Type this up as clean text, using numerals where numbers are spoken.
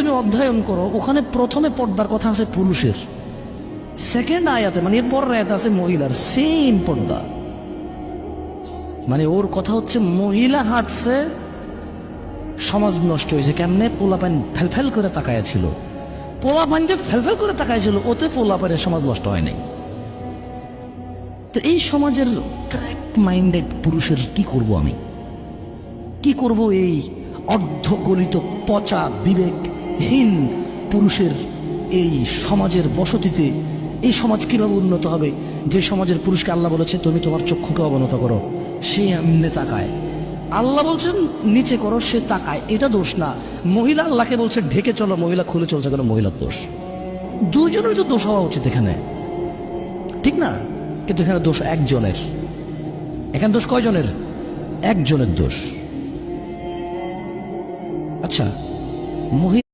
তুমি অধ্যয়ন করো, ওখানে প্রথমে পর্দার কথা আছে পুরুষের, সেকেন্ড আয়াতে মানে এর পরের আয়াতে আছে মহিলার, সেম পর্দা। মানে ওর কথা হচ্ছে মহিলা হাঁটছে, সমাজ নষ্ট হয়েছে কেমনে? পোলাপান ফেলফেল করে তাকায়া ছিল, পোলাপান যে ফেলফেল করে তাকায়া ছিল, ওতে পোলাপানের সমাজ নষ্ট হয় নাই। তো এই সমাজের ট্র্যাক মাইন্ডেড পুরুষের কি করব আমি? কি করব এই অর্ধগলিত পচা বিবেকহীন পুরুষের এই সমাজের বসতিতে? এই সমাজ কিভাবে উন্নত হবে যে সমাজের পুরুষকে আল্লাহ বলেছে তুমি তোমার চক্ষুকে অবনত করো, সে এমনি তাকায়। আল্লাহ বলছেন নিচে করো, সে তাকায়, এটা দোষ না। মহিলা আল্লাহকে বলছে ঢেকে চলো, মহিলা খুলে চলছে কেন? মহিলার দোষ। দুইজনের তো দোষ হওয়া উচিত এখানে, ঠিক না? কিন্তু এখানে দোষ একজনের। এখানে দোষ কয়জনের? একজনের দোষ। আচ্ছা, মহিলা